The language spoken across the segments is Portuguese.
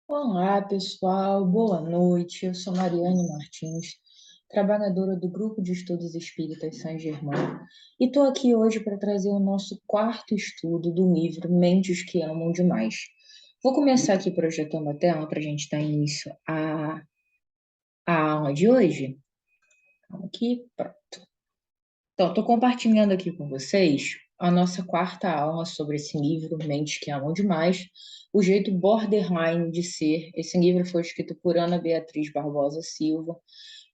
Olá, pessoal, boa noite. Eu sou Mariane Martins, trabalhadora do Grupo de Estudos Espíritas São Germão, e estou aqui hoje para trazer o nosso quarto estudo do livro Mentes que Amam Demais. Vou começar aqui projetando a tela para a gente dar início à aula de hoje. Aqui, pronto. Então, estou compartilhando aqui com vocês a nossa quarta aula sobre esse livro, Mentes que Amam Demais, o jeito borderline de ser. Esse livro foi escrito por Ana Beatriz Barbosa Silva,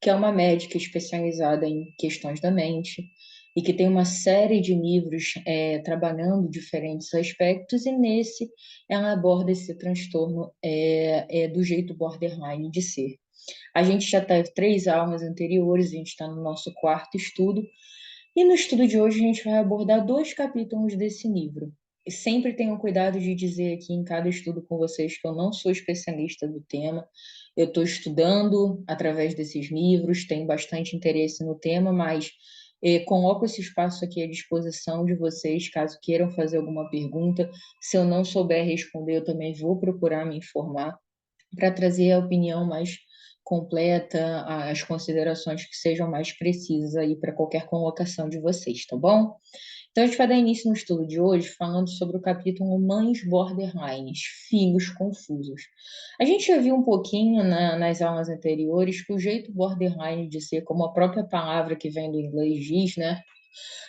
que é uma médica especializada em questões da mente e que tem uma série de livros trabalhando diferentes aspectos, e nesse ela aborda esse transtorno do jeito borderline de ser. A gente já teve 3 aulas anteriores, a gente está no nosso quarto estudo, e no estudo de hoje a gente vai abordar 2 capítulos desse livro. E sempre tenho cuidado de dizer aqui em cada estudo com vocês que eu não sou especialista do tema, eu estou estudando através desses livros, tenho bastante interesse no tema, mas coloco esse espaço aqui à disposição de vocês, caso queiram fazer alguma pergunta. Se eu não souber responder, eu também vou procurar me informar para trazer a opinião mais completa, as considerações que sejam mais precisas aí para qualquer colocação de vocês, tá bom? Então, a gente vai dar início no estudo de hoje falando sobre o capítulo Mães Borderlines, Filhos Confusos. A gente já viu um pouquinho nas aulas anteriores que o jeito borderline de ser, como a própria palavra que vem do inglês diz, né?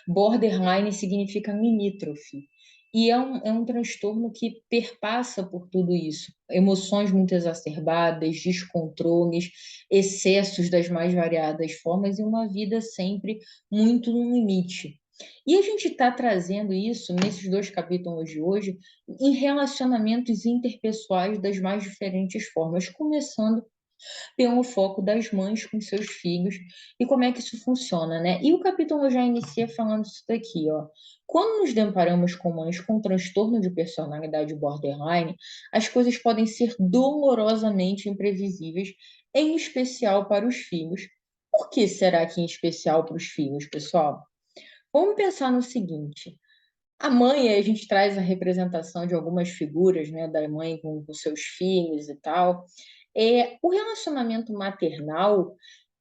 Borderline significa limítrofe. E é um transtorno que perpassa por tudo isso. Emoções muito exacerbadas, descontroles, excessos das mais variadas formas e uma vida sempre muito no limite. E a gente está trazendo isso nesses 2 capítulos de hoje em relacionamentos interpessoais das mais diferentes formas, começando pelo foco das mães com seus filhos e como é que isso funciona, né? E o capítulo já inicia falando isso daqui, ó. Quando nos deparamos com mães com transtorno de personalidade borderline, as coisas podem ser dolorosamente imprevisíveis, em especial para os filhos. Por que será que em especial para os filhos, pessoal? Vamos pensar no seguinte: a mãe, a gente traz a representação de algumas figuras, né, da mãe com seus filhos e tal. O relacionamento maternal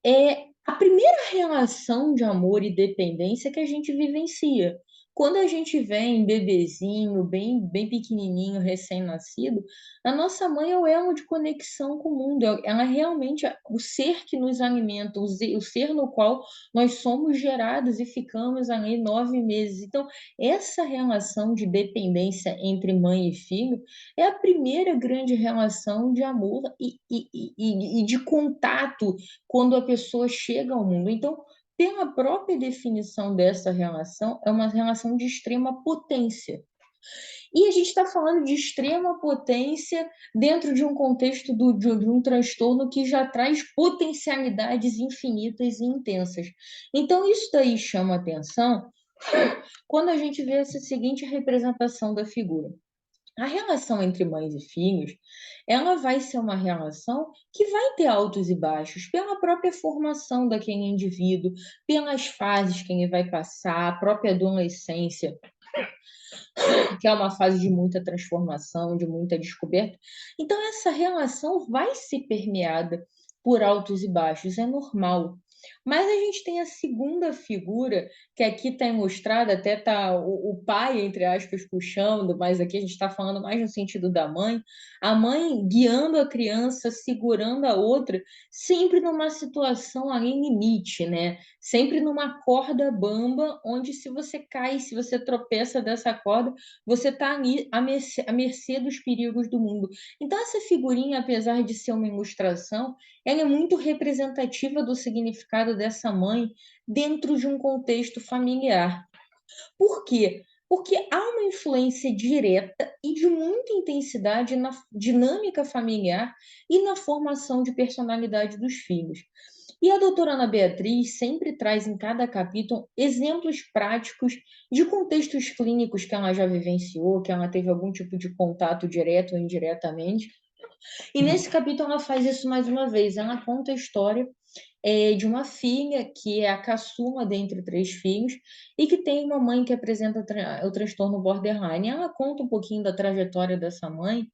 é a primeira relação de amor e dependência que a gente vivencia. Quando a gente vem bebezinho, bem, bem pequenininho, recém-nascido, a nossa mãe é o elo de conexão com o mundo. Ela é realmente o ser que nos alimenta, o ser no qual nós somos gerados e ficamos ali 9 meses. Então, essa relação de dependência entre mãe e filho é a primeira grande relação de amor e de contato quando a pessoa chega ao mundo. Então, pela própria definição dessa relação, é uma relação de extrema potência. E a gente está falando de extrema potência dentro de um contexto de um transtorno que já traz potencialidades infinitas e intensas. Então, isso daí chama atenção quando a gente vê essa seguinte representação da figura. A relação entre mães e filhos, ela vai ser uma relação que vai ter altos e baixos pela própria formação daquele indivíduo, pelas fases que ele vai passar, a própria adolescência, que é uma fase de muita transformação, de muita descoberta. Então, essa relação vai ser permeada por altos e baixos, é normal. Mas a gente tem a segunda figura, que aqui está ilustrada, até está o pai, entre aspas, puxando, mas aqui a gente está falando mais no sentido da mãe, a mãe guiando a criança, segurando a outra, sempre numa situação ali limite, né? Sempre numa corda bamba, onde se você cai, se você tropeça dessa corda, você está ali à mercê dos perigos do mundo. Então, essa figurinha, apesar de ser uma ilustração, ela é muito representativa do significado dessa mãe dentro de um contexto familiar. Por quê? Porque há uma influência direta e de muita intensidade na dinâmica familiar e na formação de personalidade dos filhos. E a doutora Ana Beatriz sempre traz em cada capítulo exemplos práticos de contextos clínicos que ela já vivenciou, que ela teve algum tipo de contato direto ou indiretamente. E nesse capítulo ela faz isso mais uma vez. Ela conta a história de uma filha que é a caçula dentre três filhos e que tem uma mãe que apresenta o transtorno borderline. Ela conta um pouquinho da trajetória dessa mãe,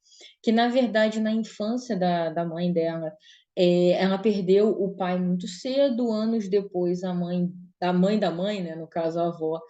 que na verdade na infância da mãe dela, ela perdeu o pai muito cedo, anos depois da mãe, né, no caso a avó,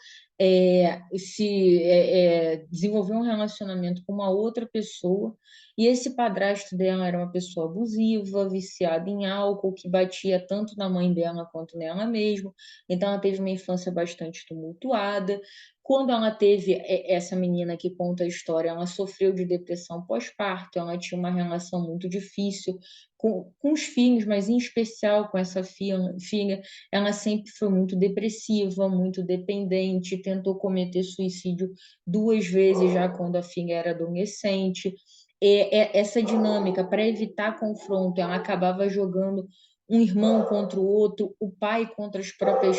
desenvolveu um relacionamento com uma outra pessoa e esse padrasto dela era uma pessoa abusiva, viciada em álcool, que batia tanto na mãe dela quanto nela mesma. Então, ela teve uma infância bastante tumultuada. Quando ela teve essa menina que conta a história, ela sofreu de depressão pós-parto, ela tinha uma relação muito difícil com os filhos, mas em especial com essa filha, ela sempre foi muito depressiva, muito dependente, tentou cometer suicídio duas vezes já quando a filha era adolescente. Essa dinâmica para evitar confronto, ela acabava jogando um irmão contra o outro, o pai contra os próprios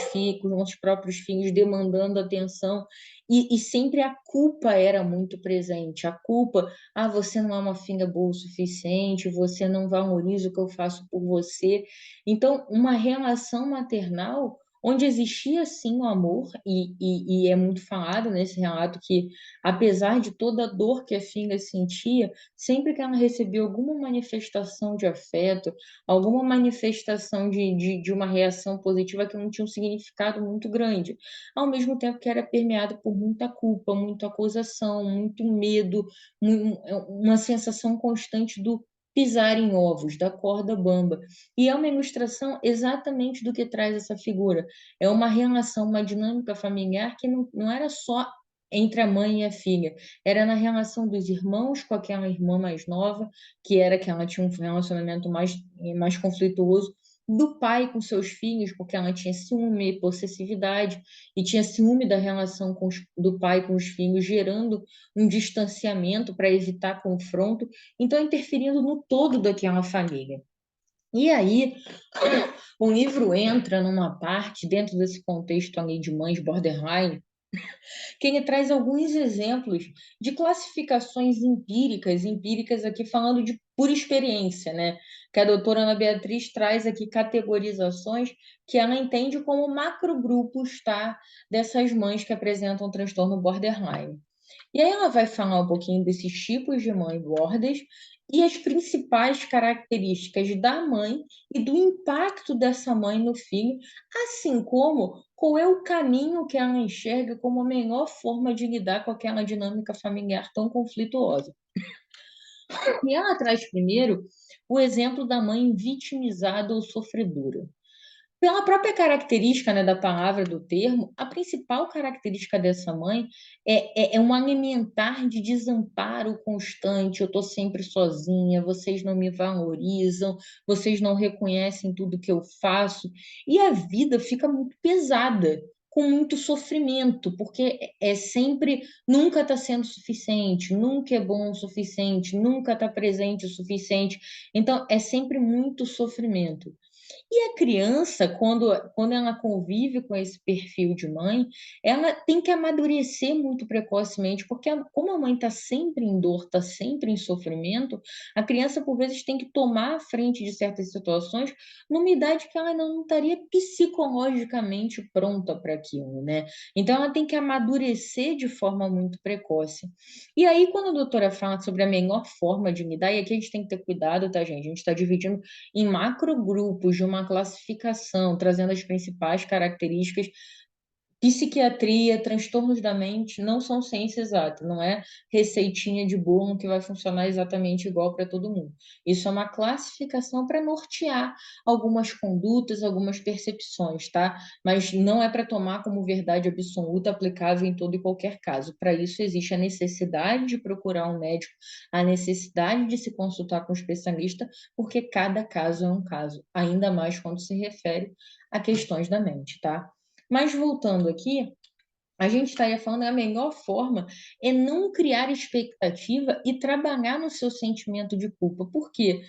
filhos, demandando atenção, e sempre a culpa era muito presente. A culpa, você não é uma filha boa o suficiente, você não valoriza o que eu faço por você. Então, uma relação maternal onde existia sim o amor, e é muito falado nesse relato que, apesar de toda a dor que a filha sentia, sempre que ela recebia alguma manifestação de afeto, alguma manifestação de uma reação positiva que não tinha um significado muito grande, ao mesmo tempo que era permeado por muita culpa, muita acusação, muito medo, uma sensação constante do pisar em ovos, da corda bamba. E é uma ilustração exatamente do que traz essa figura. É uma relação, uma dinâmica familiar que não era só entre a mãe e a filha, era na relação dos irmãos com aquela irmã mais nova, que ela tinha um relacionamento mais conflituoso, do pai com seus filhos, porque ela tinha ciúme e possessividade, e tinha ciúme da relação do pai com os filhos, gerando um distanciamento para evitar confronto, então interferindo no todo daquela família. E aí, o livro entra numa parte, dentro desse contexto ali de mães borderline, que ele traz alguns exemplos de classificações empíricas aqui falando por experiência, né? Que a doutora Ana Beatriz traz aqui categorizações que ela entende como macrogrupos, tá? Dessas mães que apresentam transtorno borderline. E aí ela vai falar um pouquinho desses tipos de mãe bordas e as principais características da mãe e do impacto dessa mãe no filho, assim como qual é o caminho que ela enxerga como a melhor forma de lidar com aquela dinâmica familiar tão conflituosa. E ela traz primeiro o exemplo da mãe vitimizada ou sofredora. Pela própria característica, né, da palavra, do termo, a principal característica dessa mãe é um alimentar de desamparo constante. Eu estou sempre sozinha, vocês não me valorizam, vocês não reconhecem tudo que eu faço. E a vida fica muito pesada, com muito sofrimento, porque é sempre, nunca está sendo suficiente, nunca é bom o suficiente, nunca está presente o suficiente. Então, é sempre muito sofrimento. E a criança, quando ela convive com esse perfil de mãe, ela tem que amadurecer muito precocemente, porque como a mãe está sempre em dor, está sempre em sofrimento, a criança, por vezes, tem que tomar a frente de certas situações numa idade que ela ainda não estaria psicologicamente pronta para aquilo, né? Então, ela tem que amadurecer de forma muito precoce. E aí, quando a doutora fala sobre a melhor forma de lidar, e aqui a gente tem que ter cuidado, tá, gente? A gente está dividindo em macrogrupos de uma classificação, trazendo as principais características. Psiquiatria, transtornos da mente não são ciência exata, não é receitinha de bolo que vai funcionar exatamente igual para todo mundo. Isso é uma classificação para nortear algumas condutas, algumas percepções, tá? Mas não é para tomar como verdade absoluta aplicável em todo e qualquer caso. Para isso existe a necessidade de procurar um médico, a necessidade de se consultar com um especialista, porque cada caso é um caso, ainda mais quando se refere a questões da mente, tá? Mas voltando aqui, a gente estaria falando que a melhor forma é não criar expectativa e trabalhar no seu sentimento de culpa. Por quê?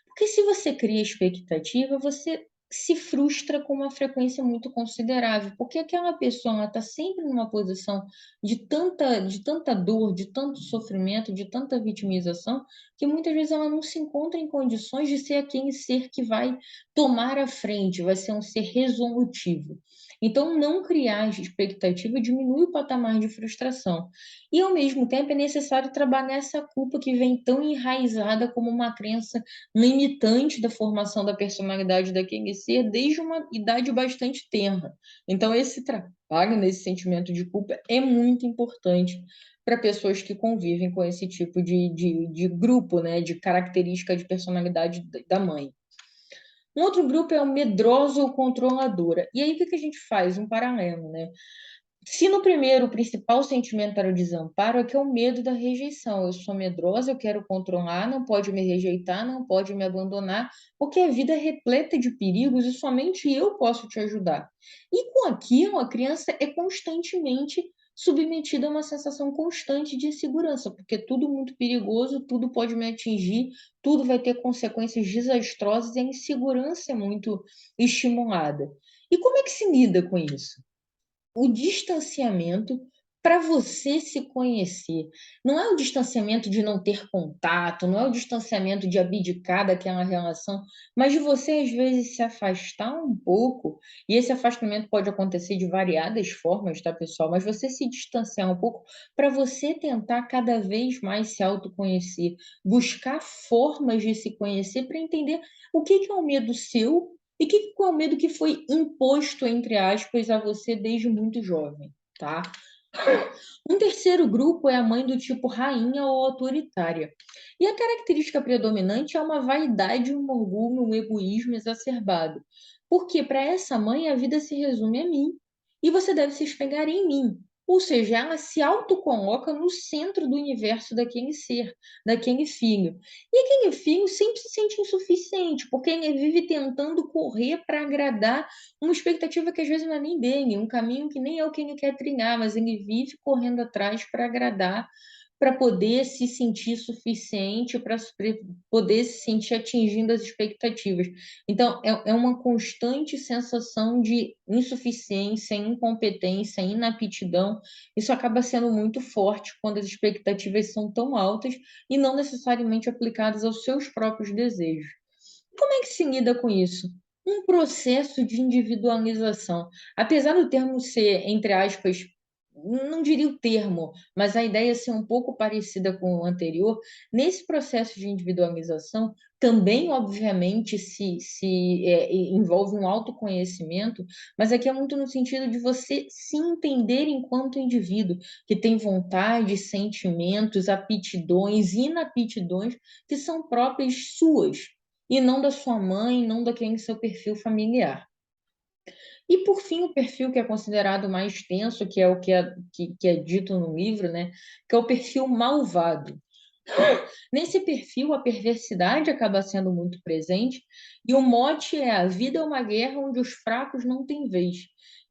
Porque se você cria expectativa, você se frustra com uma frequência muito considerável, porque aquela pessoa está sempre numa posição de tanta dor, de tanto sofrimento, de tanta vitimização, que muitas vezes ela não se encontra em condições de ser aquele ser que vai tomar a frente, vai ser um ser resolutivo. Então, não criar expectativa diminui o patamar de frustração. E, ao mesmo tempo, é necessário trabalhar essa culpa que vem tão enraizada como uma crença limitante da formação da personalidade daquele ser desde uma idade bastante tenra. Então, esse trabalho nesse sentimento de culpa é muito importante para pessoas que convivem com esse tipo de grupo, né, de característica de personalidade da mãe. Um outro grupo é o medroso ou controladora. E aí, o que a gente faz? Um paralelo, né? Se no primeiro o principal sentimento era o desamparo, aqui é o medo da rejeição. Eu sou medrosa, eu quero controlar, não pode me rejeitar, não pode me abandonar, porque a vida é repleta de perigos e somente eu posso te ajudar. E com aquilo, a criança é constantemente submetida a uma sensação constante de insegurança, porque tudo muito perigoso, tudo pode me atingir, tudo vai ter consequências desastrosas e a insegurança é muito estimulada. E como é que se lida com isso? O distanciamento para você se conhecer. Não é o distanciamento de não ter contato, não é o distanciamento de abdicar daquela relação, mas de você, às vezes, se afastar um pouco, e esse afastamento pode acontecer de variadas formas, tá, pessoal? Mas você se distanciar um pouco para você tentar cada vez mais se autoconhecer, buscar formas de se conhecer para entender o que é o medo seu e qual é o medo que foi imposto, entre aspas, a você desde muito jovem, tá? Um terceiro grupo é a mãe do tipo rainha ou autoritária. E a característica predominante é uma vaidade, um orgulho, um egoísmo exacerbado. Porque para essa mãe a vida se resume a mim e você deve se espelhar em mim. Ou seja, ela se autocoloca no centro do universo daquele ser, daquele filho. E aquele filho sempre se sente insuficiente, porque ele vive tentando correr para agradar uma expectativa que às vezes não é nem dele, um caminho que nem é o que ele quer trilhar, mas ele vive correndo atrás para agradar, para poder se sentir suficiente, para poder se sentir atingindo as expectativas. Então, é uma constante sensação de insuficiência, incompetência, inaptidão. Isso acaba sendo muito forte quando as expectativas são tão altas e não necessariamente aplicadas aos seus próprios desejos. Como é que se lida com isso? Um processo de individualização. Apesar do termo ser, entre aspas, não diria o termo, mas a ideia ser um pouco parecida com o anterior, nesse processo de individualização, também, obviamente, envolve um autoconhecimento, mas aqui é muito no sentido de você se entender enquanto indivíduo, que tem vontades, sentimentos, aptidões, inaptidões que são próprias suas e não da sua mãe, não daquele seu perfil familiar. E, por fim, o perfil que é considerado mais tenso, que é o que é dito no livro, né, que é o perfil malvado. Nesse perfil, a perversidade acaba sendo muito presente, e o mote é: a vida é uma guerra onde os fracos não têm vez.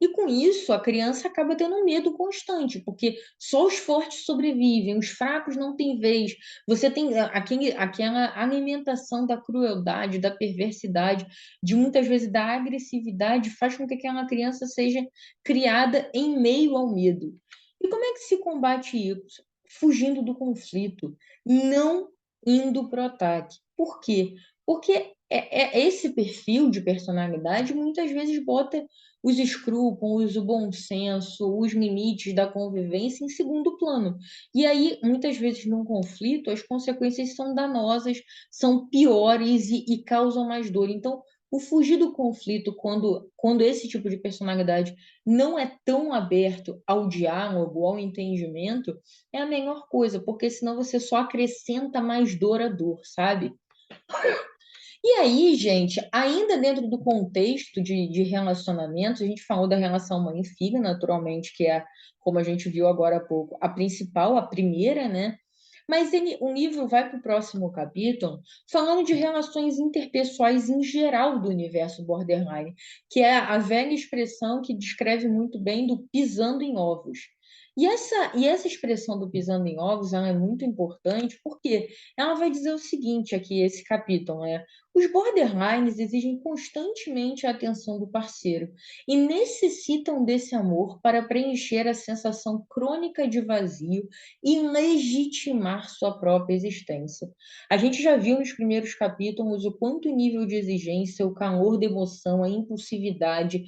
E com isso, a criança acaba tendo um medo constante, porque só os fortes sobrevivem, os fracos não têm vez. Você tem aquela alimentação da crueldade, da perversidade, de muitas vezes da agressividade, faz com que aquela criança seja criada em meio ao medo. E como é que se combate isso? Fugindo do conflito, não indo para o ataque. Por quê? Porque esse perfil de personalidade muitas vezes bota os escrúpulos, o bom senso, os limites da convivência em segundo plano. E aí, muitas vezes, num conflito, as consequências são danosas, são piores e causam mais dor. Então, o fugir do conflito, quando esse tipo de personalidade não é tão aberto ao diálogo, ao entendimento, é a melhor coisa, porque senão você só acrescenta mais dor à dor, sabe? E aí, gente, ainda dentro do contexto de relacionamentos, a gente falou da relação mãe e filha, naturalmente, que é, como a gente viu agora há pouco, a principal, a primeira, né? Mas o livro vai para o próximo capítulo falando de relações interpessoais em geral do universo borderline, que é a velha expressão que descreve muito bem do pisando em ovos. E essa expressão do pisando em ovos ela é muito importante porque ela vai dizer o seguinte aqui, esse capítulo, né? Os borderlines exigem constantemente a atenção do parceiro e necessitam desse amor para preencher a sensação crônica de vazio e legitimar sua própria existência. A gente já viu nos primeiros capítulos o quanto o nível de exigência, o calor da emoção, a impulsividade,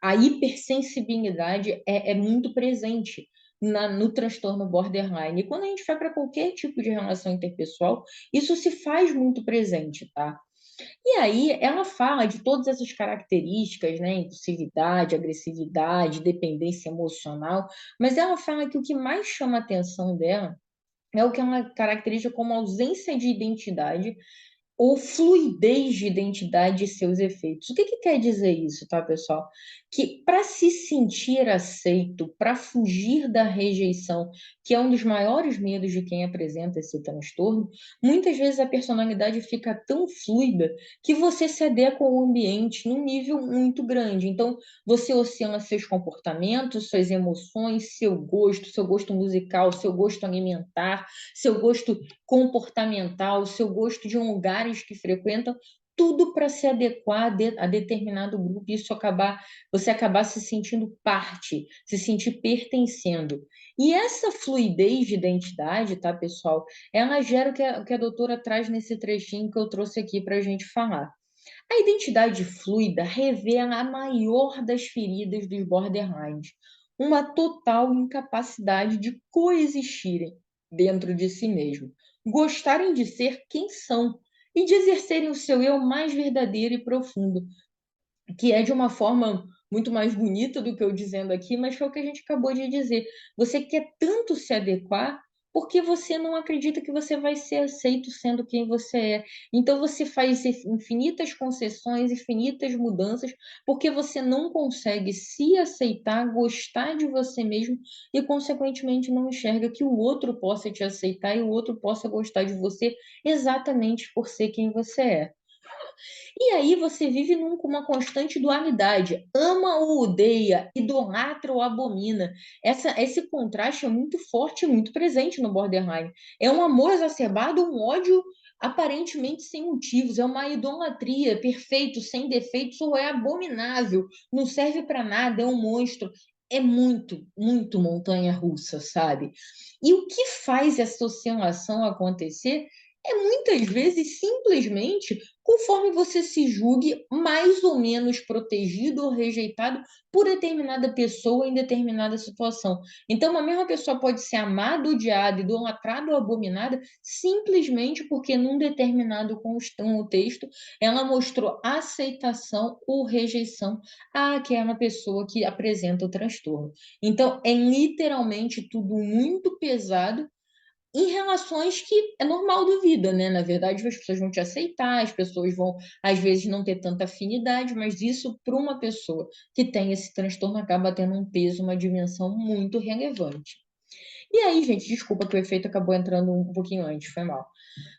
a hipersensibilidade é muito presente no transtorno borderline. E quando a gente vai para qualquer tipo de relação interpessoal, isso se faz muito presente, tá? E aí ela fala de todas essas características, né? Impulsividade, agressividade, dependência emocional, mas ela fala que o que mais chama a atenção dela é o que ela caracteriza como ausência de identidade ou fluidez de identidade e seus efeitos. O que que quer dizer isso, tá, pessoal? Que para se sentir aceito, para fugir da rejeição, que é um dos maiores medos de quem apresenta esse transtorno, muitas vezes a personalidade fica tão fluida que você se adequa ao ambiente num nível muito grande. Então, você oscila seus comportamentos, suas emoções, seu gosto musical, seu gosto alimentar, seu gosto comportamental, seu gosto de lugares que frequentam, tudo para se adequar a determinado grupo e você acabar se sentindo parte, se sentir pertencendo. E essa fluidez de identidade, tá, pessoal, ela gera o que a doutora traz nesse trechinho que eu trouxe aqui para a gente falar. A identidade fluida revela a maior das feridas dos borderlines, uma total incapacidade de coexistirem dentro de si mesmo, gostarem de ser quem são e de exercerem o seu eu mais verdadeiro e profundo, que é de uma forma muito mais bonita do que eu dizendo aqui, mas foi o que a gente acabou de dizer. Você quer tanto se adequar porque você não acredita que você vai ser aceito sendo quem você é. Então você faz infinitas concessões, infinitas mudanças, porque você não consegue se aceitar, gostar de você mesmo e, consequentemente, não enxerga que o outro possa te aceitar e o outro possa gostar de você exatamente por ser quem você é. E aí você vive com uma constante dualidade. Ama ou odeia, idolatra ou abomina. Esse contraste é muito forte e muito presente no borderline. É um amor exacerbado, um ódio aparentemente sem motivos. É uma idolatria, perfeito, sem defeitos, ou é abominável, não serve para nada, é um monstro. É muito, muito montanha-russa, sabe? E o que faz essa oscilação acontecer é muitas vezes simplesmente conforme você se julgue mais ou menos protegido ou rejeitado por determinada pessoa em determinada situação. Então, uma mesma pessoa pode ser amada, odiada, idolatrada ou abominada simplesmente porque num determinado contexto ela mostrou aceitação ou rejeição àquela pessoa que apresenta o transtorno. Então, é literalmente tudo muito pesado em relações que é normal da vida, né? Na verdade, as pessoas vão te aceitar, as pessoas vão, às vezes, não ter tanta afinidade, mas isso, para uma pessoa que tem esse transtorno, acaba tendo um peso, uma dimensão muito relevante. E aí, gente, desculpa que o efeito acabou entrando um pouquinho antes, foi mal.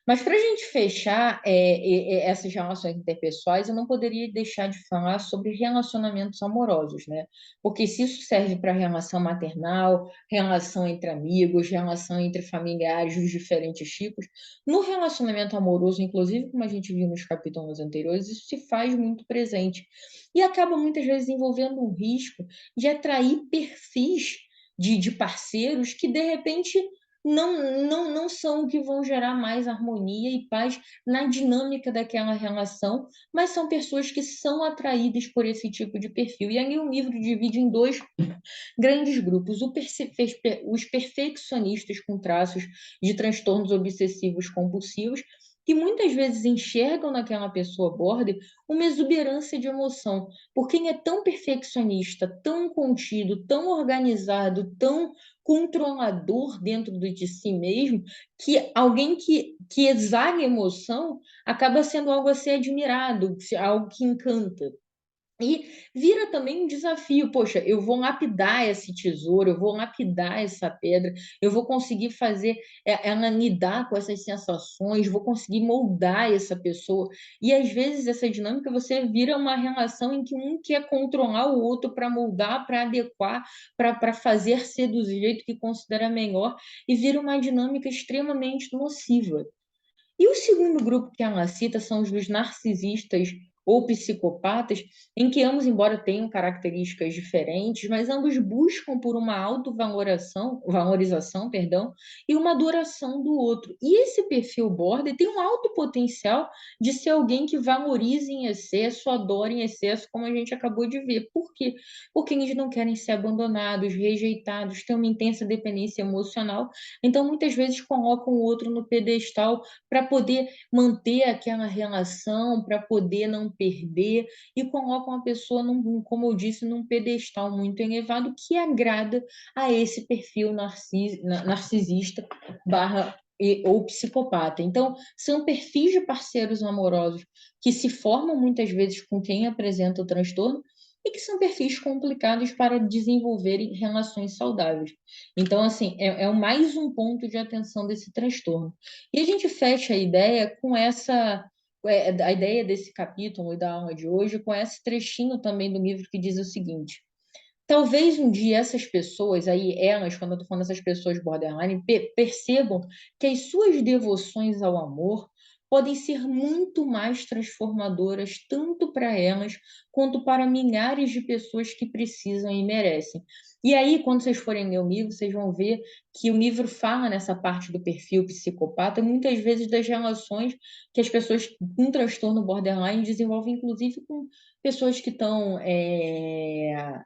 Mas para a gente fechar essas relações interpessoais, eu não poderia deixar de falar sobre relacionamentos amorosos, né? Porque se isso serve para relação maternal, relação entre amigos, relação entre familiares dos diferentes tipos, no relacionamento amoroso, inclusive como a gente viu nos capítulos anteriores, isso se faz muito presente. E acaba muitas vezes envolvendo um risco de atrair perfis de parceiros que, de repente, não são o que vão gerar mais harmonia e paz na dinâmica daquela relação, mas são pessoas que são atraídas por esse tipo de perfil. E aí o livro divide em dois grandes grupos: os perfeccionistas com traços de transtornos obsessivos compulsivos, que muitas vezes enxergam naquela pessoa border uma exuberância de emoção. Por quem é tão perfeccionista, tão contido, tão organizado, tão controlador dentro de si mesmo, que alguém que exala emoção acaba sendo algo a ser admirado, algo que encanta. E vira também um desafio. Poxa, eu vou lapidar esse tesouro, eu vou lapidar essa pedra, eu vou conseguir fazer ela lidar com essas sensações, vou conseguir moldar essa pessoa. E às vezes essa dinâmica você vira uma relação em que um quer controlar o outro para moldar, para adequar, para fazer ser do jeito que considera melhor, e vira uma dinâmica extremamente nociva. E o segundo grupo que ela cita são os dos narcisistas ou psicopatas, em que ambos, embora tenham características diferentes, mas ambos buscam por uma valorização, perdão, e uma adoração do outro. E esse perfil border tem um alto potencial de ser alguém que valorize em excesso, adore em excesso, como a gente acabou de ver. Por quê? Porque eles não querem ser abandonados, rejeitados, têm uma intensa dependência emocional, então muitas vezes colocam o outro no pedestal para poder manter aquela relação, para poder não perder, e colocam a pessoa, como eu disse, num pedestal muito elevado que agrada a esse perfil narcisista barra ou psicopata. Então, são perfis de parceiros amorosos que se formam muitas vezes com quem apresenta o transtorno e que são perfis complicados para desenvolverem relações saudáveis. Então, assim, é mais um ponto de atenção desse transtorno. E a gente fecha a ideia com a ideia desse capítulo e da aula de hoje, com esse trechinho também do livro que diz o seguinte: talvez um dia essas pessoas, aí elas, quando eu estou falando essas pessoas borderline, percebam que as suas devoções ao amor podem ser muito mais transformadoras, tanto para elas quanto para milhares de pessoas que precisam e merecem. E aí, quando vocês forem ler o livro, vocês vão ver que o livro fala nessa parte do perfil psicopata, muitas vezes das relações que as pessoas com transtorno borderline desenvolvem, inclusive com pessoas que estão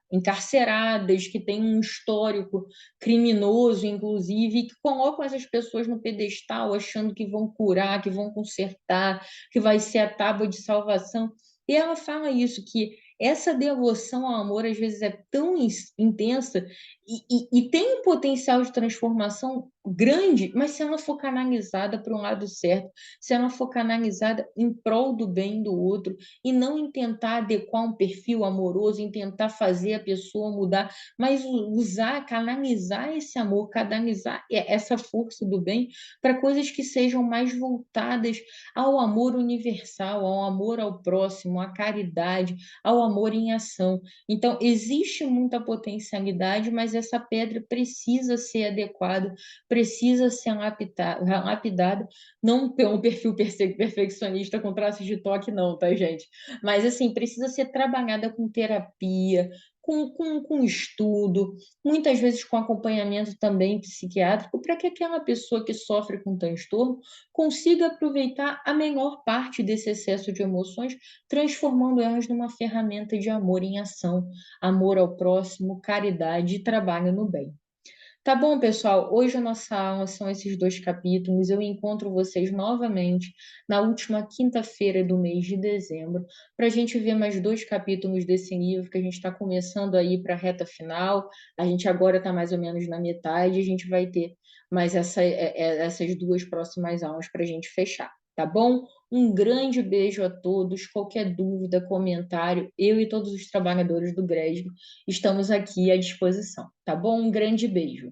encarceradas, que têm um histórico criminoso, inclusive, que colocam essas pessoas no pedestal, achando que vão curar, que vão consertar, que vai ser a tábua de salvação. E ela fala isso, que essa devoção ao amor às vezes é tão intensa e tem um potencial de transformação grande, mas se ela for canalizada para um lado certo, se ela for canalizada em prol do bem do outro, e não em tentar adequar um perfil amoroso, em tentar fazer a pessoa mudar, mas usar, canalizar esse amor, canalizar essa força do bem para coisas que sejam mais voltadas ao amor universal, ao amor ao próximo, à caridade, ao amor em ação. Então, existe muita potencialidade, mas essa pedra precisa ser adequada, precisa ser lapidada, não pelo perfil perfeccionista com traços de toque, não, tá, gente? Mas, assim, precisa ser trabalhada com terapia, com estudo, muitas vezes com acompanhamento também psiquiátrico, para que aquela pessoa que sofre com transtorno consiga aproveitar a melhor parte desse excesso de emoções, transformando elas numa ferramenta de amor em ação, amor ao próximo, caridade e trabalho no bem. Tá bom, pessoal? Hoje a nossa aula são esses dois capítulos. Eu encontro vocês novamente na última quinta-feira do mês de dezembro para a gente ver mais dois capítulos desse livro que a gente está começando aí para a reta final. A gente agora está mais ou menos na metade. A gente vai ter mais essas duas próximas aulas para a gente fechar. Tá bom? Um grande beijo a todos. Qualquer dúvida, comentário, eu e todos os trabalhadores do GRESB estamos aqui à disposição. Tá bom? Um grande beijo.